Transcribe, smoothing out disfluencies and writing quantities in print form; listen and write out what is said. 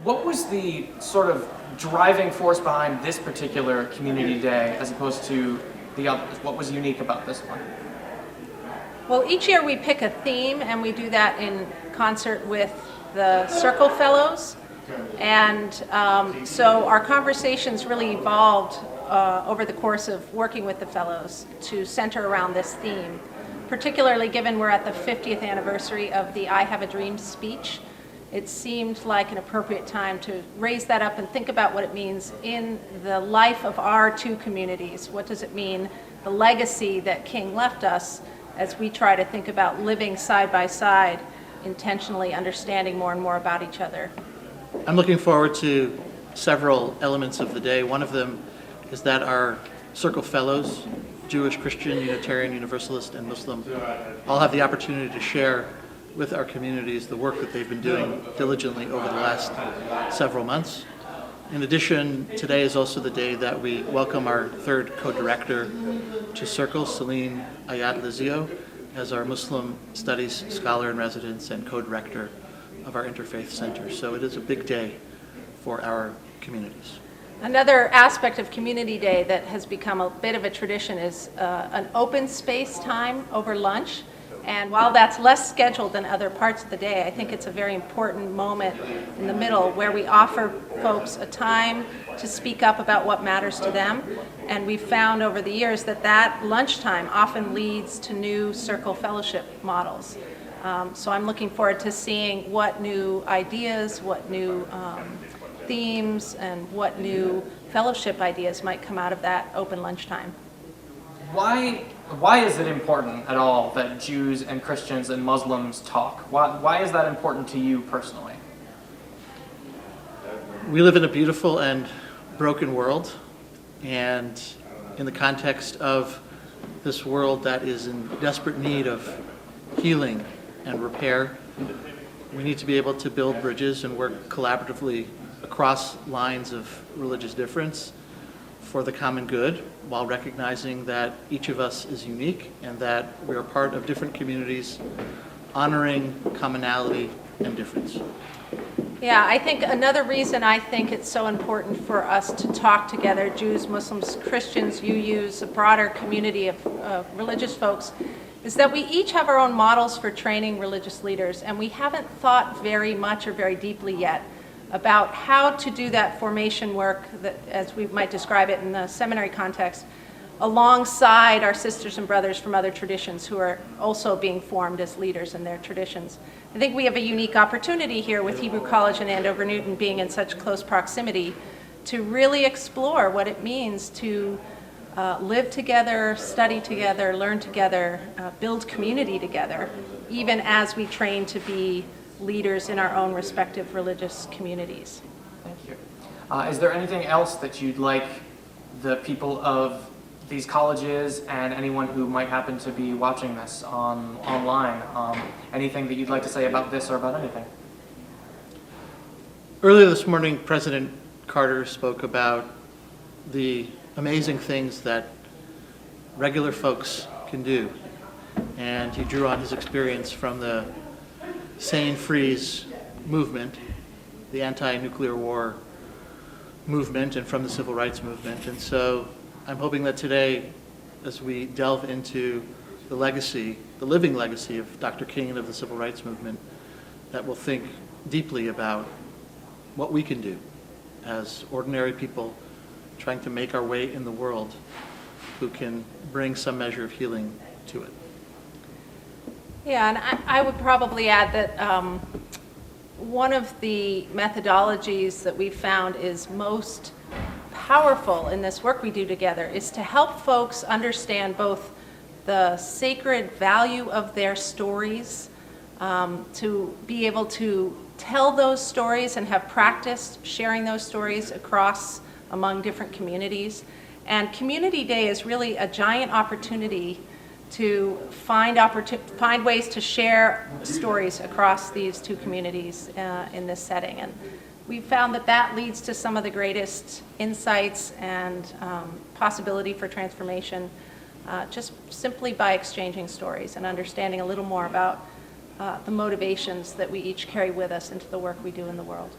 What was the sort of driving force behind this particular community day as opposed to the others? What was unique about this one? Well, each year we pick a theme, and we do that in concert with the Circle Fellows. And so our conversations really evolved over the course of working with the Fellows to center around this theme, particularly given we're at the 50th anniversary of the I Have a Dream speech. It seemed like an appropriate time to raise that up and think about what it means in the life of our two communities. What does it mean, the legacy that King left us, as we try to think about living side by side, intentionally understanding more and more about each other. I'm looking forward to several elements of the day. One of them is that our Circle Fellows, Jewish, Christian, Unitarian, Universalist, and Muslim, all have the opportunity to share with our communities the work that they've been doing diligently over the last several months. In addition, today is also the day that we welcome our third co-director to Circle, Celine Ayat Lizio, as our Muslim Studies Scholar in Residence and co-director of our Interfaith Center. So it is a big day for our communities. Another aspect of Community Day that has become a bit of a tradition is an open space time over lunch. And while that's less scheduled than other parts of the day, I think it's a very important moment in the middle where we offer folks a time to speak up about what matters to them. And we've found over the years that that lunchtime often leads to new Circle Fellowship models. So I'm looking forward to seeing what new ideas, what new themes, and what new fellowship ideas might come out of that open lunchtime. Why is it important at all that Jews and Christians and Muslims talk? Why is that important to you personally? We live in a beautiful and broken world, and in the context of this world that is in desperate need of healing and repair, we need to be able to build bridges and work collaboratively across lines of religious difference for the common good, while recognizing that each of us is unique and that we are part of different communities, honoring commonality and difference. Yeah, I think another reason I think it's so important for us to talk together, Jews, Muslims, Christians, UUs, a broader community of religious folks, is that we each have our own models for training religious leaders, and we haven't thought very much or very deeply yet about how to do that formation work, that, as we might describe it in the seminary context, alongside our sisters and brothers from other traditions who are also being formed as leaders in their traditions. I think we have a unique opportunity here with Hebrew College and Andover Newton being in such close proximity to really explore what it means to live together, study together, learn together, build community together, even as we train to be leaders in our own respective religious communities. Thank you. Is there anything else that you'd like the people of these colleges and anyone who might happen to be watching this online, anything that you'd like to say about this or about anything? Earlier this morning, President Carter spoke about the amazing things that regular folks can do, and he drew on his experience from the Sane Freeze movement, the anti-nuclear war movement, and from the civil rights movement. And so I'm hoping that today, as we delve into the legacy, the living legacy of Dr. King and of the civil rights movement, that we'll think deeply about what we can do as ordinary people trying to make our way in the world who can bring some measure of healing to it. Yeah, and I would probably add that one of the methodologies that we've found is most powerful in this work we do together is to help folks understand both the sacred value of their stories, to be able to tell those stories and have practiced sharing those stories across among different communities. And Community Day is really a giant opportunity to find ways to share stories across these two communities in this setting. And we found that that leads to some of the greatest insights and possibility for transformation, just simply by exchanging stories and understanding a little more about the motivations that we each carry with us into the work we do in the world.